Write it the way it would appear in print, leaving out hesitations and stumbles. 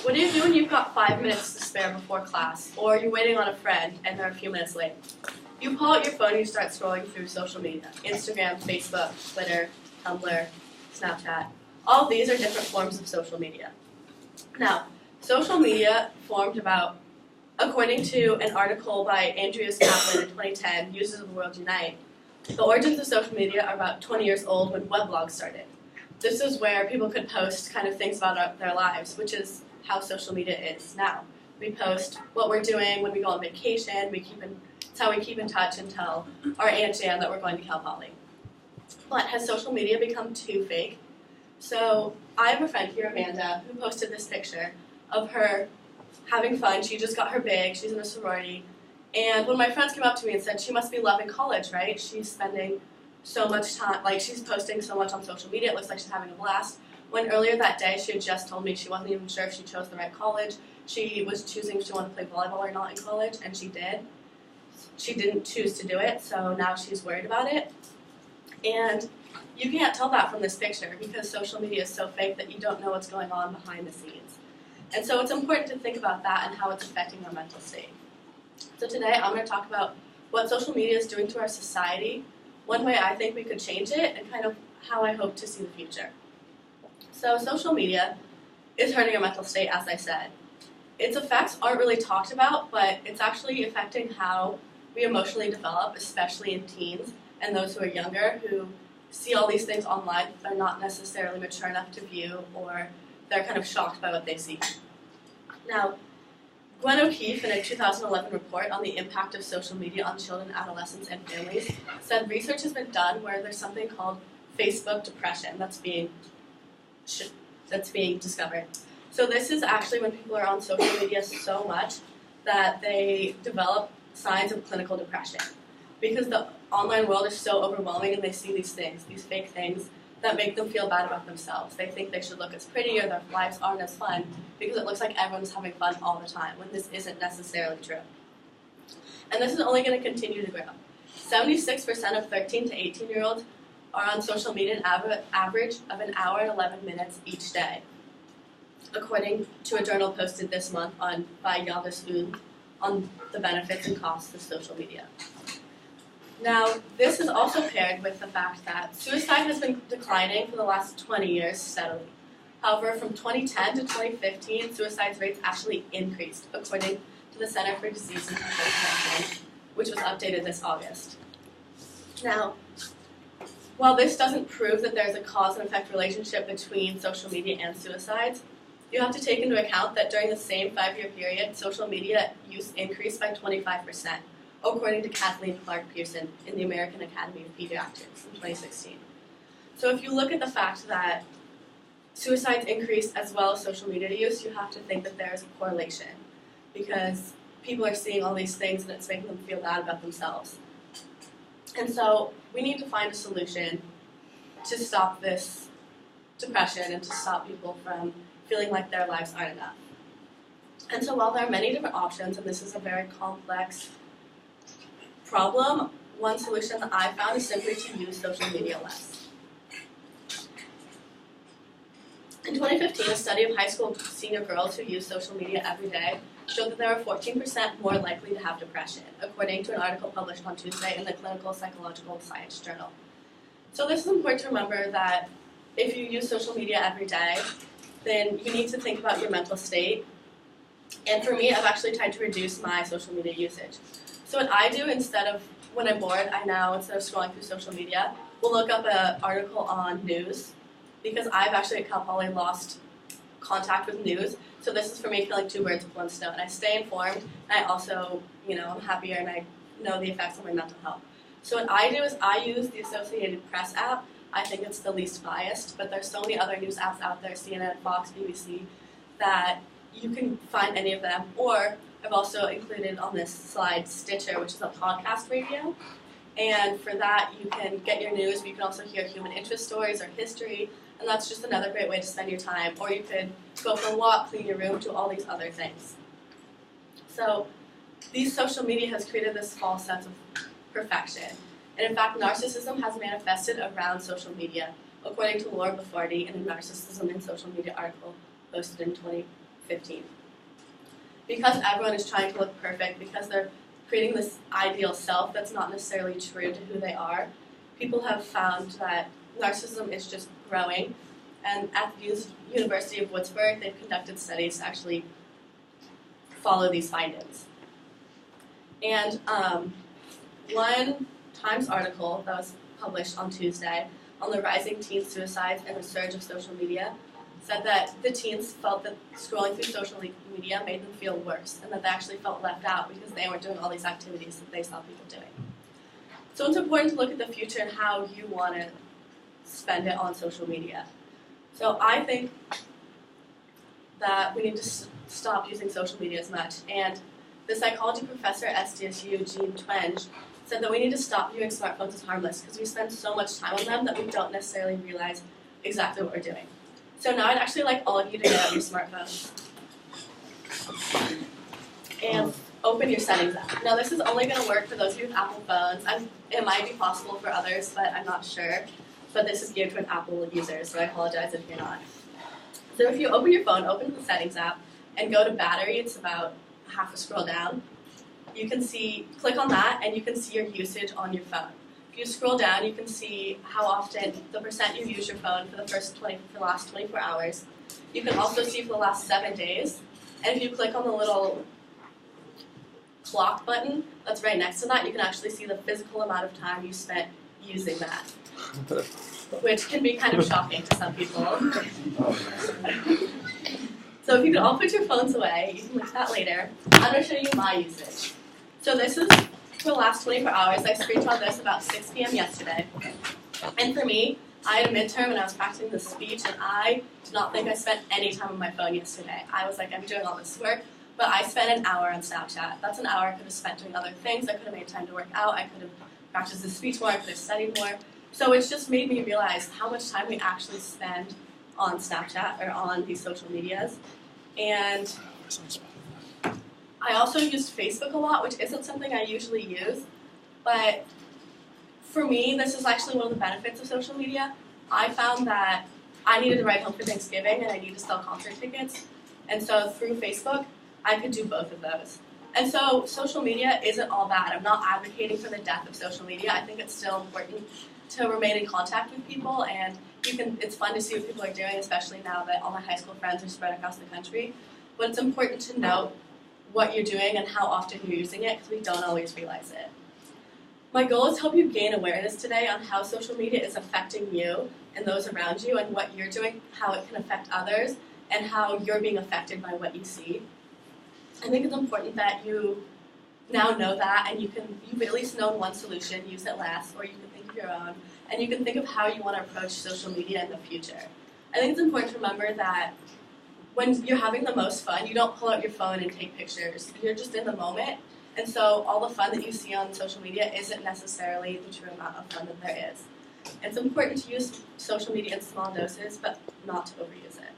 What do you do when you've got 5 minutes to spare before class, or you're waiting on a friend and they're a few minutes late? You pull out your phone and you start scrolling through social media. Instagram, Facebook, Twitter, Tumblr, Snapchat. All of these are different forms of social media. Now, social media formed about, according to an article by Andreas Kaplan in 2010, Users of the World Unite, the origins of social media are about 20 years old when weblogs started. This is where people could post kind of things about their lives, which is how social media is now. We post what we're doing when we go on vacation. It's how we keep in touch and tell our Aunt Jan that we're going to Cal Poly. But has social media become too fake? So I have a friend here, Amanda, who posted this picture of her having fun. She just got her bag. She's in a sorority. And when my friends came up to me and said, she must be loving college, right? She's spending so much time, like she's posting so much on social media. It looks like she's having a blast. When earlier that day she had just told me she wasn't even sure if she chose the right college. She was choosing if she wanted to play volleyball or not in college, and she did. She didn't choose to do it, so now she's worried about it. And you can't tell that from this picture because social media is so fake that you don't know what's going on behind the scenes. And so it's important to think about that and how it's affecting our mental state. So today I'm going to talk about what social media is doing to our society, one way I think we could change it, and kind of how I hope to see the future. So social media is hurting our mental state, as I said. Its effects aren't really talked about, but it's actually affecting how we emotionally develop, especially in teens and those who are younger, who see all these things online that they're not necessarily mature enough to view, or they're kind of shocked by what they see. Now, Gwen O'Keefe, in a 2011 report on the impact of social media on children, adolescents, and families, said research has been done where there's something called Facebook depression that's being discovered. So this is actually when people are on social media so much that they develop signs of clinical depression, because the online world is so overwhelming and they see these things, these fake things, that make them feel bad about themselves. They think they should look as pretty or their lives aren't as fun because it looks like everyone's having fun all the time, when this isn't necessarily true. And this is only going to continue to grow. 76% of 13 to 18-year-olds are on social media an average of an hour and 11 minutes each day, according to a journal posted this month by Yaldis Un on the benefits and costs of social media. Now, this is also paired with the fact that suicide has been declining for the last 20 years steadily. However, from 2010 to 2015, suicide rates actually increased, according to the Center for Disease and Control Prevention, which was updated this August. Now, while this doesn't prove that there's a cause and effect relationship between social media and suicides, you have to take into account that during the same 5-year period, social media use increased by 25%. According to Kathleen Clark-Pearson in the American Academy of Pediatrics in 2016. So if you look at the fact that suicides increased as well as social media use, you have to think that there is a correlation, because people are seeing all these things and it's making them feel bad about themselves. And so we need to find a solution to stop this depression and to stop people from feeling like their lives aren't enough. And so while there are many different options, and this is a very complex problem, one solution that I found is simply to use social media less. In 2015, a study of high school senior girls who use social media every day showed that they were 14% more likely to have depression, according to an article published on Tuesday in the Clinical Psychological Science Journal. So this is important to remember, that if you use social media every day, then you need to think about your mental state. And for me, I've actually tried to reduce my social media usage. So what I do, instead of, when I'm bored, instead of scrolling through social media, will look up an article on news, because I've actually at Cal Poly lost contact with news. So this is for me killing two birds with one stone. I stay informed, and I also, I'm happier and I know the effects on my mental health. So what I do is I use the Associated Press app. I think it's the least biased, but there's so many other news apps out there, CNN, Fox, BBC, that you can find any of them. Or I've also included on this slide Stitcher, which is a podcast radio. And for that, you can get your news, but you can also hear human interest stories or history, and that's just another great way to spend your time. Or you could go for a walk, clean your room, do all these other things. So these social media has created this false sense of perfection. And in fact, narcissism has manifested around social media, according to Laura Buffardi in a Narcissism in Social Media article posted in 15. Because everyone is trying to look perfect, because they're creating this ideal self that's not necessarily true to who they are, people have found that narcissism is just growing. And at the University of Würzburg, they've conducted studies to actually follow these findings. And one Times article that was published on Tuesday on the rising teen suicides and the surge of social media said that the teens felt that scrolling through social media made them feel worse, and that they actually felt left out because they weren't doing all these activities that they saw people doing. So it's important to look at the future and how you want to spend it on social media. So I think that we need to stop using social media as much. And the psychology professor at SDSU, Jean Twenge, said that we need to stop viewing smartphones as harmless because we spend so much time on them that we don't necessarily realize exactly what we're doing. So now I'd actually like all of you to get out your smartphones and open your settings app. Now this is only going to work for those of you with Apple phones. It might be possible for others, but I'm not sure. But this is geared to an Apple user, so I apologize if you're not. So if you open your phone, open the settings app, and go to battery, it's about half a scroll down. You can see, click on that, and you can see your usage on your phone. If you scroll down, you can see how often, the percent you use your phone for the last 24 hours. You can also see for the last 7 days. And if you click on the little clock button that's right next to that, you can actually see the physical amount of time you spent using that, which can be kind of shocking to some people. So if you can all put your phones away, you can look at that later. I'm going to show you my usage. So this is for the last 24 hours. I screenshot this about 6 p.m. yesterday. And for me, I had a midterm and I was practicing the speech, and I did not think I spent any time on my phone yesterday. I was like, I'm doing all this work, but I spent an hour on Snapchat. That's an hour I could have spent doing other things. I could have made time to work out. I could have practiced the speech more. I could have studied more. So it's just made me realize how much time we actually spend on Snapchat or on these social medias. And I also used Facebook a lot, which isn't something I usually use, but for me, this is actually one of the benefits of social media. I found that I needed to write home for Thanksgiving and I needed to sell concert tickets, and so through Facebook, I could do both of those. And so social media isn't all bad. I'm not advocating for the death of social media. I think it's still important to remain in contact with people, and it's fun to see what people are doing, especially now that all my high school friends are spread across the country. But it's important to know what you're doing and how often you're using it, because we don't always realize it. My goal is to help you gain awareness today on how social media is affecting you and those around you, and what you're doing, how it can affect others, and how you're being affected by what you see. I think it's important that you now know that, and you've at least known one solution, use it less, or you can think of your own, and you can think of how you want to approach social media in the future. I think it's important to remember that when you're having the most fun, you don't pull out your phone and take pictures. You're just in the moment, and so all the fun that you see on social media isn't necessarily the true amount of fun that there is. It's important to use social media in small doses, but not to overuse it.